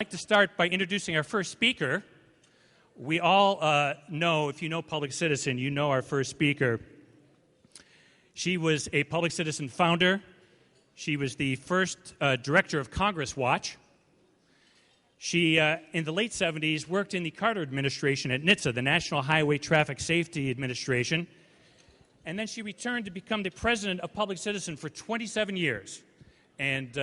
I'd like to start by introducing our first speaker. We all know, if you know Public Citizen, you know our first speaker. She was a Public Citizen founder. She was the first director of Congress Watch. She, in the late 70s, worked in the Carter administration at NHTSA, the National Highway Traffic Safety Administration. And then she returned to become the president of Public Citizen for 27 years. And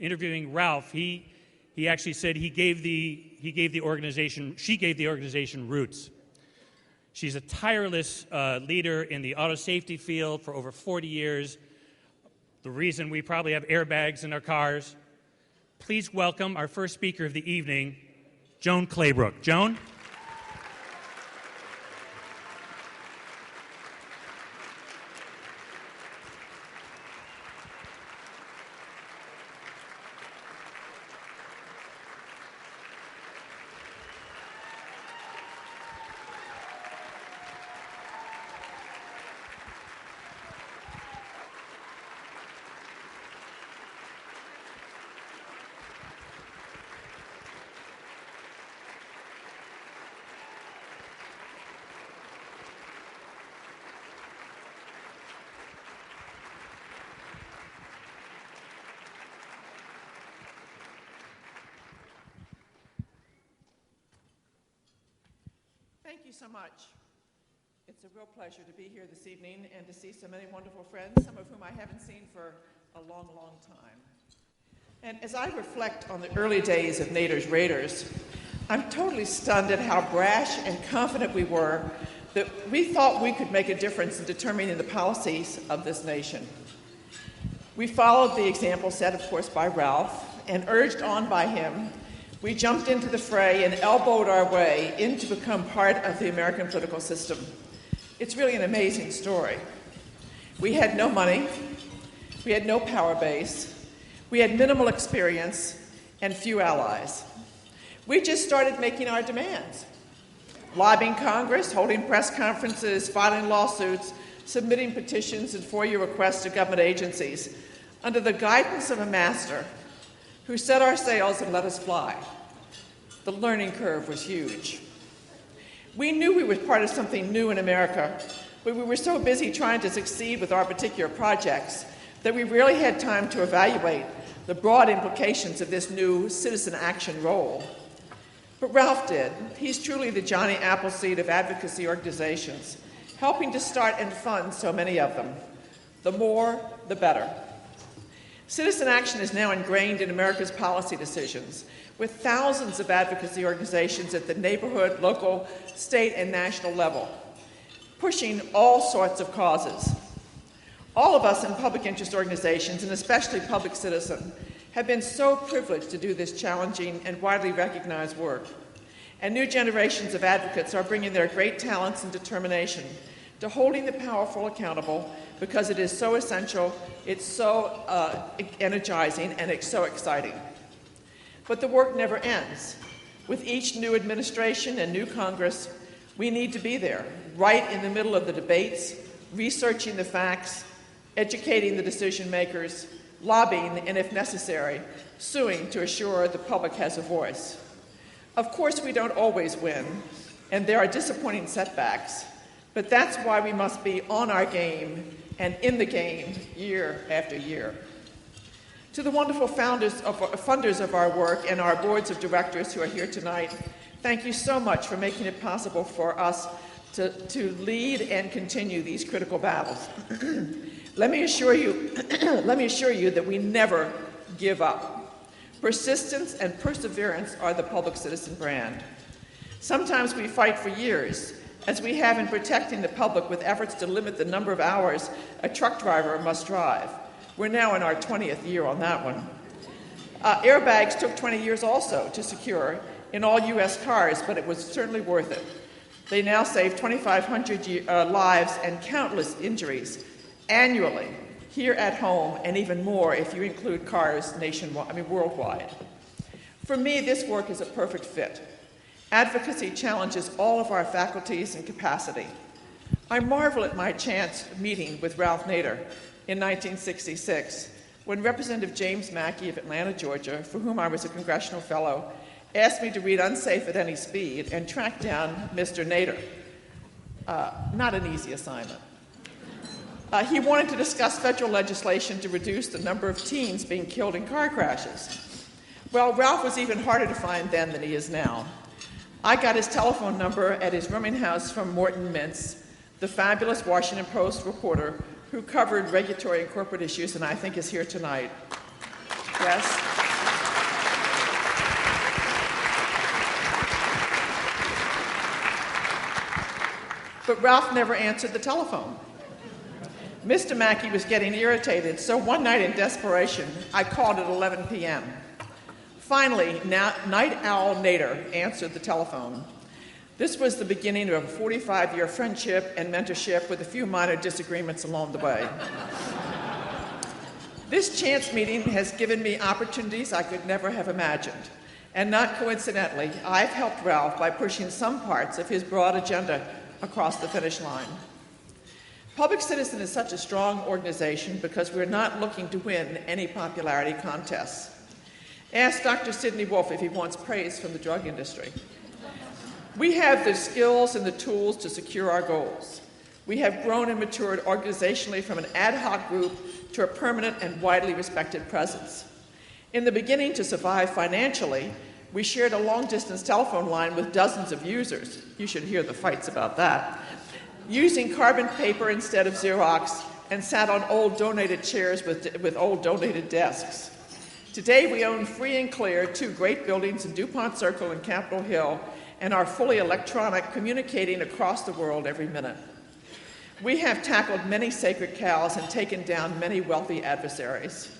interviewing Ralph, he actually said she gave the organization roots. She's a tireless leader in the auto safety field for over 40 years. The reason we probably have airbags in our cars. Please welcome our first speaker of the evening, Joan Claybrook. Joan? Thank you so much. It's a real pleasure to be here this evening and to see so many wonderful friends, some of whom I haven't seen for a long, long time. And as I reflect on the early days of Nader's Raiders, I'm totally stunned at how brash and confident we were that we thought we could make a difference in determining the policies of this nation. We followed the example set, of course, by Ralph, and urged on by him, we jumped into the fray and elbowed our way in to become part of the American political system. It's really an amazing story. We had no money, we had no power base, we had minimal experience, and few allies. We just started making our demands, lobbying Congress, holding press conferences, filing lawsuits, submitting petitions and FOIA requests to government agencies under the guidance of a master who set our sails and let us fly. The learning curve was huge. We knew we were part of something new in America, but we were so busy trying to succeed with our particular projects that we rarely had time to evaluate the broad implications of this new citizen action role. But Ralph did. He's truly the Johnny Appleseed of advocacy organizations, helping to start and fund so many of them. The more, the better. Citizen action is now ingrained in America's policy decisions, with thousands of advocacy organizations at the neighborhood, local, state, and national level, pushing all sorts of causes. All of us in public interest organizations, and especially Public Citizen, have been so privileged to do this challenging and widely recognized work. And new generations of advocates are bringing their great talents and determination to holding the powerful accountable because it is so essential, it's so energizing, and it's so exciting. But the work never ends. With each new administration and new Congress, we need to be there, right in the middle of the debates, researching the facts, educating the decision makers, lobbying, and if necessary, suing to assure the public has a voice. Of course, we don't always win, and there are disappointing setbacks, but that's why we must be on our game and in the game year after year. To the wonderful funders of our work and our boards of directors who are here tonight, thank you so much for making it possible for us to lead and continue these critical battles. Let me assure you that we never give up. Persistence and perseverance are the Public Citizen brand. Sometimes we fight for years, as we have in protecting the public with efforts to limit the number of hours a truck driver must drive. We're now in our 20th year on that one. Airbags took 20 years also to secure in all U.S. cars, but it was certainly worth it. They now save 2,500 lives and countless injuries annually here at home, and even more if you include cars worldwide. For me, this work is a perfect fit. Advocacy challenges all of our faculties and capacity. I marvel at my chance meeting with Ralph Nader in 1966, when Representative James Mackey of Atlanta, Georgia, for whom I was a congressional fellow, asked me to read Unsafe at Any Speed and track down Mr. Nader. Not an easy assignment. He wanted to discuss federal legislation to reduce the number of teens being killed in car crashes. Well, Ralph was even harder to find then than he is now. I got his telephone number at his rooming house from Morton Mintz, the fabulous Washington Post reporter who covered regulatory and corporate issues and I think is here tonight. Yes? But Ralph never answered the telephone. Mr. Mackey was getting irritated, so one night in desperation, I called at 11 p.m. Finally, Night Owl Nader answered the telephone. This was the beginning of a 45-year friendship and mentorship with a few minor disagreements along the way. This chance meeting has given me opportunities I could never have imagined. And not coincidentally, I've helped Ralph by pushing some parts of his broad agenda across the finish line. Public Citizen is such a strong organization because we're not looking to win any popularity contests. Ask Dr. Sidney Wolfe if he wants praise from the drug industry. We have the skills and the tools to secure our goals. We have grown and matured organizationally from an ad hoc group to a permanent and widely respected presence. In the beginning, to survive financially, we shared a long-distance telephone line with dozens of users. You should hear the fights about that. Using carbon paper instead of Xerox, and sat on old donated chairs with old donated desks. Today, we own free and clear 2 great buildings in DuPont Circle and Capitol Hill, and are fully electronic, communicating across the world every minute. We have tackled many sacred cows and taken down many wealthy adversaries.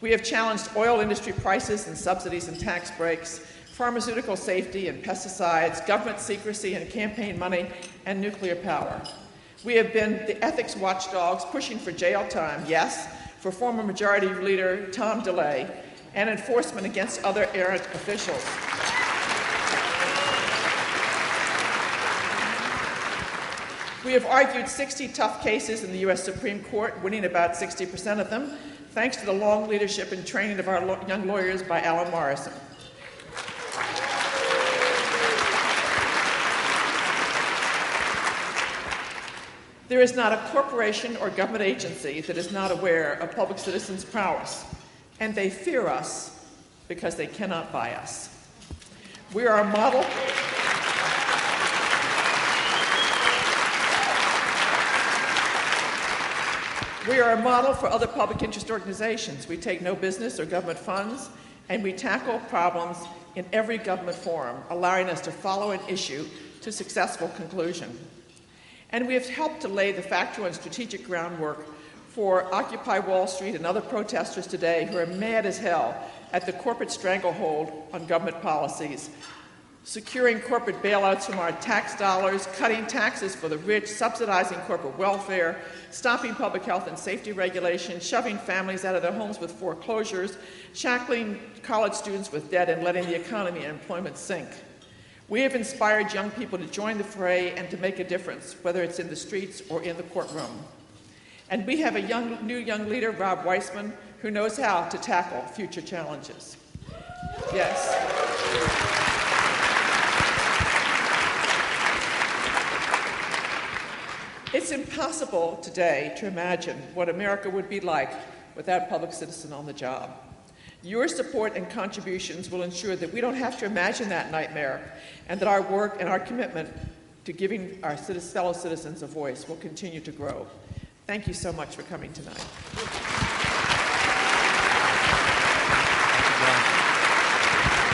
We have challenged oil industry prices and subsidies and tax breaks, pharmaceutical safety and pesticides, government secrecy and campaign money, and nuclear power. We have been the ethics watchdogs pushing for jail time, yes, for former Majority Leader Tom DeLay, and enforcement against other errant officials. We have argued 60 tough cases in the U.S. Supreme Court, winning about 60% of them, thanks to the long leadership and training of our young lawyers by Alan Morrison. There is not a corporation or government agency that is not aware of Public Citizen's prowess, and they fear us because they cannot buy us. We are a model. We are a model for other public interest organizations. We take no business or government funds, and we tackle problems in every government forum, allowing us to follow an issue to successful conclusion. And we have helped to lay the factual and strategic groundwork for Occupy Wall Street and other protesters today who are mad as hell at the corporate stranglehold on government policies, securing corporate bailouts from our tax dollars, cutting taxes for the rich, subsidizing corporate welfare, stopping public health and safety regulations, shoving families out of their homes with foreclosures, shackling college students with debt, and letting the economy and employment sink. We have inspired young people to join the fray and to make a difference, whether it's in the streets or in the courtroom. And we have a new young leader, Rob Weissman, who knows how to tackle future challenges. Yes. It's impossible today to imagine what America would be like without Public Citizen on the job. Your support and contributions will ensure that we don't have to imagine that nightmare, and that our work and our commitment to giving our fellow citizens a voice will continue to grow. Thank you so much for coming tonight.